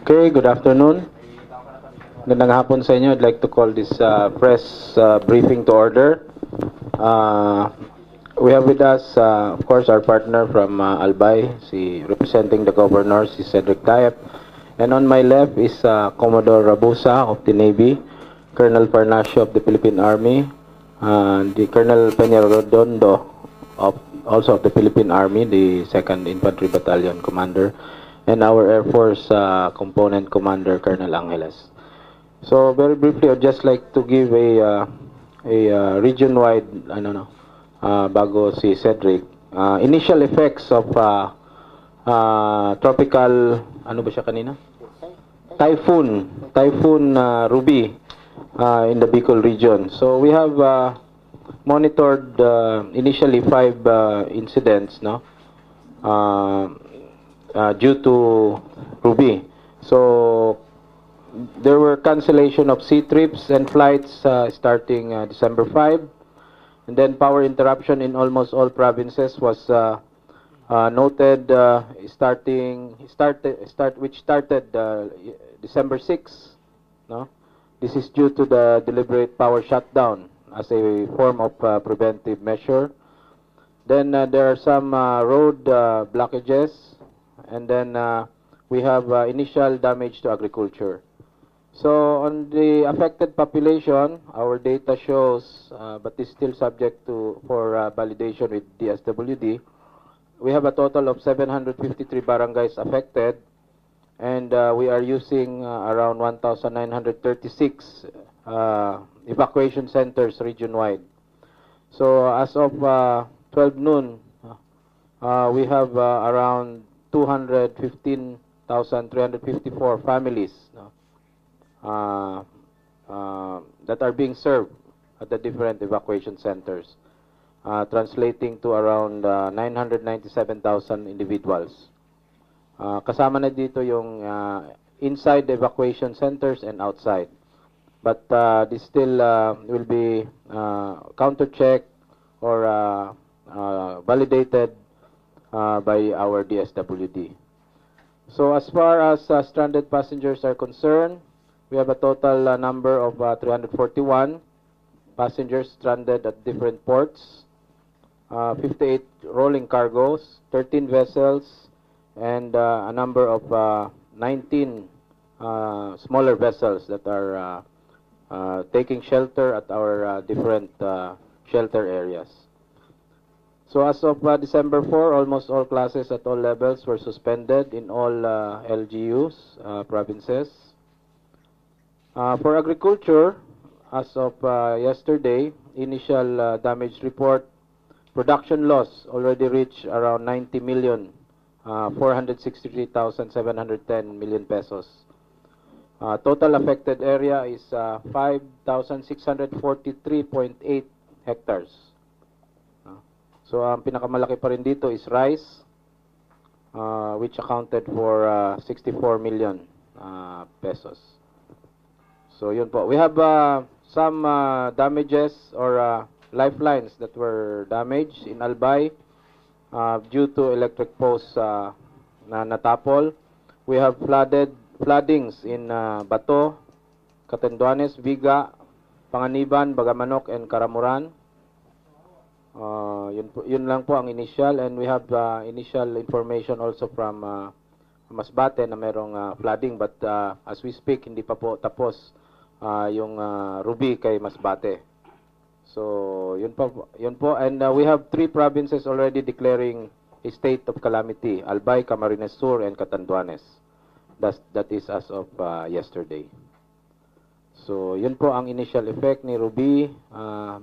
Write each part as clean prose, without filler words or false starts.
Okay, good afternoon. Magandang hapon sa inyo. I'd like to call this press briefing to order. We have with us, of course, our partner from Albay, representing the governor, si Cedric Tayep. And on my left is Commodore Rabusa of the Navy, Colonel Parnasio of the Philippine Army, the Colonel Peña Redondo also of the Philippine Army, the 2nd Infantry Battalion Commander, and our Air Force Component Commander, Colonel Angeles. So very briefly, I'd just like to give a region-wide, bago si Cedric, initial effects of tropical, ano ba siya kanina? Typhoon Ruby in the Bicol region. So we have monitored initially 5 incidents, no, due to Ruby. So there were cancellation of sea trips and flights starting December 5, and then power interruption in almost all provinces was noted, which started December 6. No, this is due to the deliberate power shutdown as a form of preventive measure. Then there are some road blockages, and then we have initial damage to agriculture. So on the affected population, our data shows, but is still subject for validation with DSWD, we have a total of 753 barangays affected, and we are using around 1,936 evacuation centers region-wide. So as of 12 noon, we have around 215,354 families that are being served at the different evacuation centers, translating to around 997,000 individuals. Kasama na dito yung inside the evacuation centers and outside. But this still will be counter-checked or validated by our DSWD. So as far as stranded passengers are concerned, we have a total number of 341 passengers stranded at different ports, 58 rolling cargos, 13 vessels, and a number of 19 smaller vessels that are taking shelter at our different shelter areas. So as of December 4, almost all classes at all levels were suspended in all LGUs, provinces. For agriculture, as of yesterday, initial damage report, production loss already reached around 90 million, 463,710 million pesos. Total affected area is 5,643.8 hectares. So ang pinakamalaki pa rin dito is rice, which accounted for 64 million pesos. So yun po. We have some damages or lifelines that were damaged in Albay due to electric posts na natapol. We have floodings in Bato, Catanduanes, Viga, Panganiban, Bagamanok, and Karamuran. Yun lang po ang initial, and we have initial information also from Masbate na merong flooding, but as we speak hindi pa po tapos yung Ruby kay Masbate. So yun po, and we have 3 provinces already declaring a state of calamity: Albay, Camarines Sur, and Catanduanes. That is as of yesterday. So yun po ang initial effect ni Ruby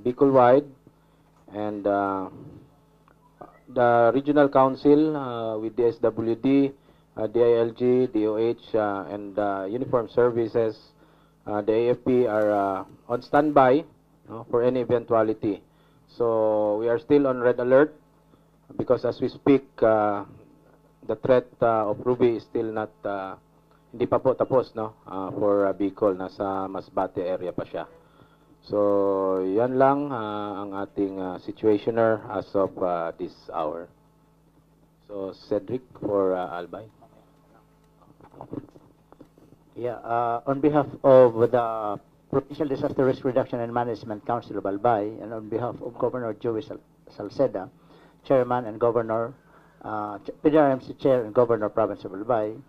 Bicol-wide. And the regional council with DSWD, DILG, DOH, and Uniformed Services, the AFP are on standby for any eventuality. So we are still on red alert because as we speak, the threat of Ruby is still not, hindi pa po tapos, no, for Bicol. Nasa Masbate area pa siya. So, yan lang ang ating situationer as of this hour. So, Cedric for Albay. Yeah, on behalf of the Provincial Disaster Risk Reduction and Management Council of Albay, and on behalf of Governor Joey Salceda, Chairman and Governor, PDRMC Chair and Governor Province of Albay,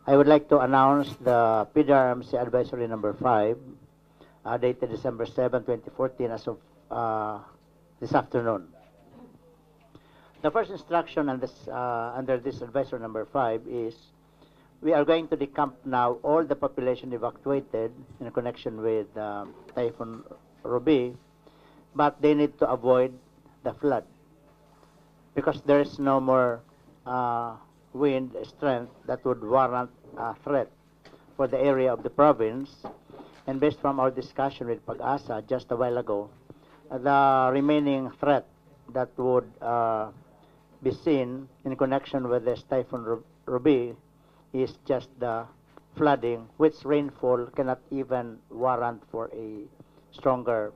I would like to announce the PDRMC Advisory Number 5, dated December 7, 2014, as of this afternoon. The first instruction on this, under this Advisory Number 5 is we are going to decamp now all the population evacuated in connection with Typhoon Ruby, but they need to avoid the flood because there is no more wind strength that would warrant a threat for the area of the province. And based from our discussion with Pag-asa just a while ago, the remaining threat that would be seen in connection with this Typhoon Ruby is just the flooding, which rainfall cannot even warrant for a stronger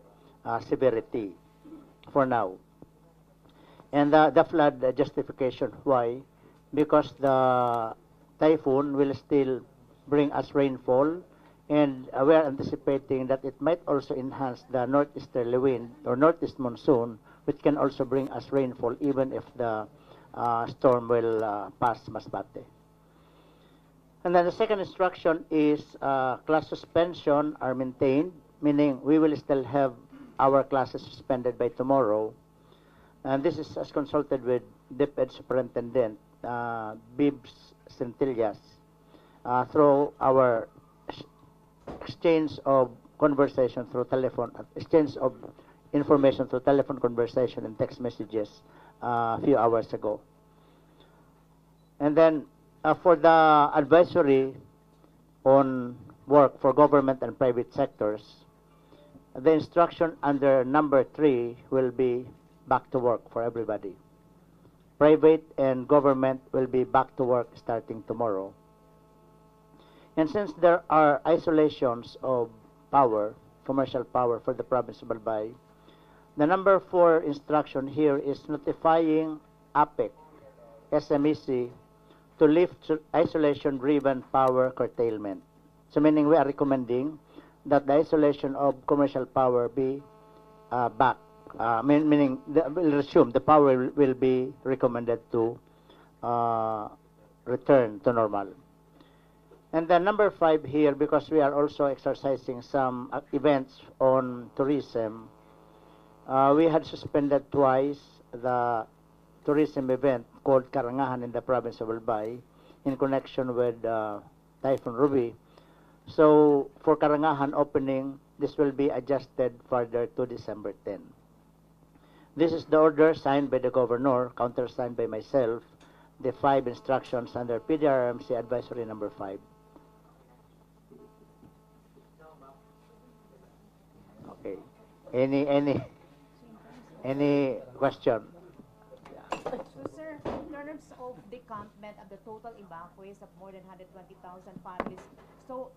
severity for now. And the flood justification, why? Because the typhoon will still bring us rainfall, and we are anticipating that it might also enhance the northeasterly wind or northeast monsoon, which can also bring us rainfall even if the storm will pass Masbate. And then the second instruction is class suspension are maintained, meaning we will still have our classes suspended by tomorrow. And this is as consulted with DepEd Superintendent Bibs Centillas through our exchange of conversation through telephone, exchange of information through telephone conversation and text messages a few hours ago. And then for the advisory on work for government and private sectors, the instruction under number 3 will be back to work for everybody. Private and government will be back to work starting tomorrow. And since there are isolations of power, commercial power for the province of Albay, the number 4 instruction here is notifying APEC, SMEC, to lift isolation-driven power curtailment. So meaning we are recommending that the isolation of commercial power be back, meaning we'll resume, the power will be recommended to return to normal. And then number 5 here, because we are also exercising some events on tourism, we had suspended twice the tourism event called Karangahan in the province of Albay in connection with Typhoon Ruby. So for Karangahan opening, this will be adjusted further to December 10. This is the order signed by the governor, countersigned by myself, the 5 instructions under PDRMC Advisory Number 5. Okay. Any question? So, sir, in terms of decampment of the total evacuees of more than 120,000 families, so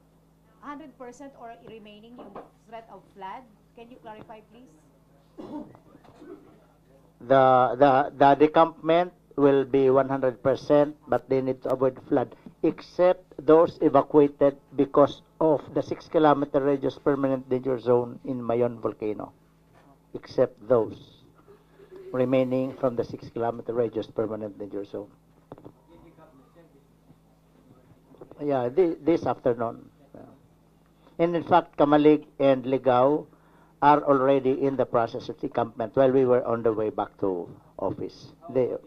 100% or remaining yung threat of flood? Can you clarify, please? The decampment will be 100%, but they need to avoid flood, except those evacuated because of the 6-kilometer radius permanent danger zone in Mayon volcano, except those remaining from the 6-kilometer radius permanent danger zone. Yeah, this afternoon. And in fact, Kamalig and Ligao are already in the process of decampment while we were on the way back to office. The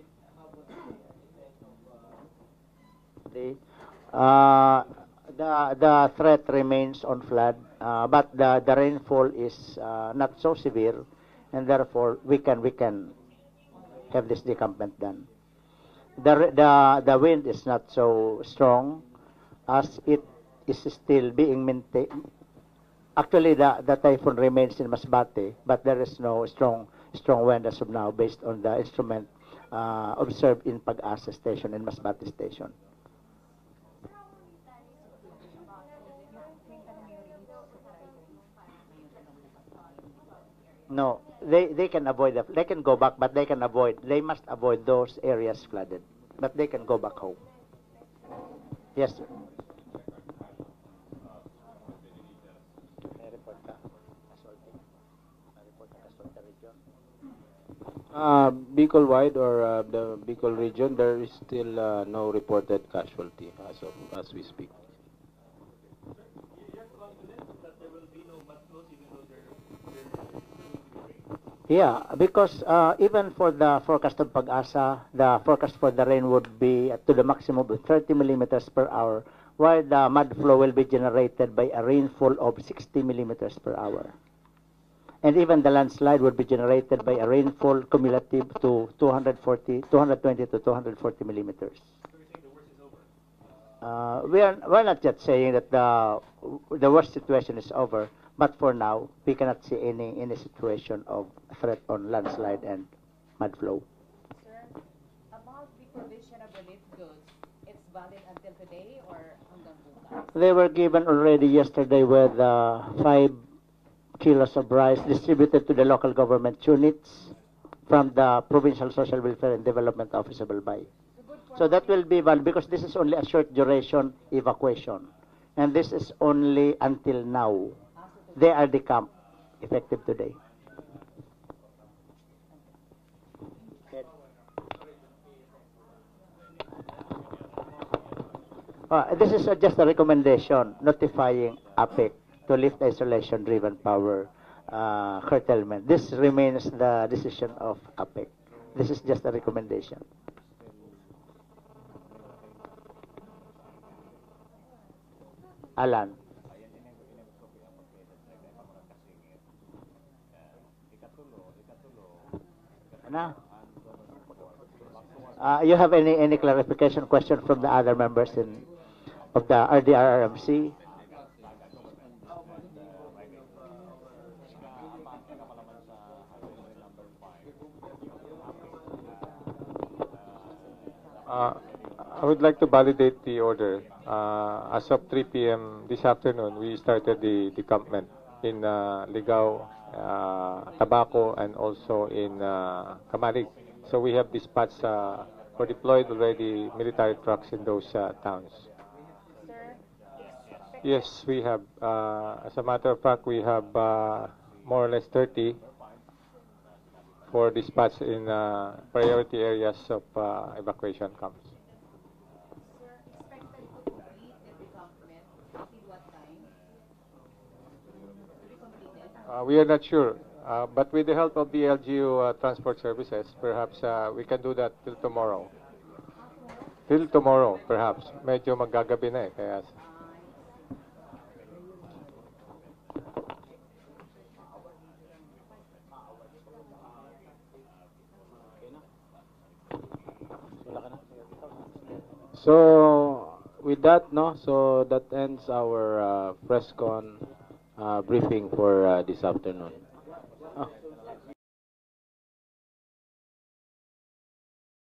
threat remains on flood, but the rainfall is not so severe, and therefore we can have this decampment done. The wind is not so strong as it is still being maintained. Actually, the typhoon remains in Masbate, but there is no strong wind as of now based on the instrument observed in Pag-asa station and Masbate station. No, they can avoid that. They can go back, but they must avoid those areas flooded. But they can go back home. Yes, sir. Bicol wide or the Bicol region, there is still no reported casualty as we speak. Yeah, because even for the forecast of Pag-asa, the forecast for the rain would be to the maximum of 30 millimeters per hour, while the mud flow will be generated by a rainfall of 60 millimeters per hour. And even the landslide would be generated by a rainfall cumulative to 220 to 240 millimeters. We're not yet saying that the worst situation is over, but for now, we cannot see any situation of threat on landslide and mud flow. Sir, about the provision of relief goods, it's valid until today or hanggang bukas? They were given already yesterday with 5 kilos of rice distributed to the local government units from the Provincial Social Welfare and Development Office of Albay. So that will be valid because this is only a short duration evacuation. And this is only until now. They are the camp effective today. This is just a recommendation notifying APEC to lift isolation-driven power curtailment. This remains the decision of APEC. This is just a recommendation. Alan. Ano? You have any clarification question from the other members of the RDRRMC? I would like to validate the order. As of 3 p.m. this afternoon, we started the decampment in Ligao, Tabaco, and also in Camalig. So we have dispatched or deployed already military trucks in those towns. Sir, Yes, we have. As a matter of fact, we have more or less 30 for dispatch in priority areas of evacuation camps. sir, expected to complete the development until what time? To be completed? We are not sure, but with the help of the LGU transport services, perhaps we can do that till tomorrow. Till tomorrow, perhaps. Medyo maggagabi na eh, kaya... So with that, no, so that ends our press con briefing for this afternoon. Oh.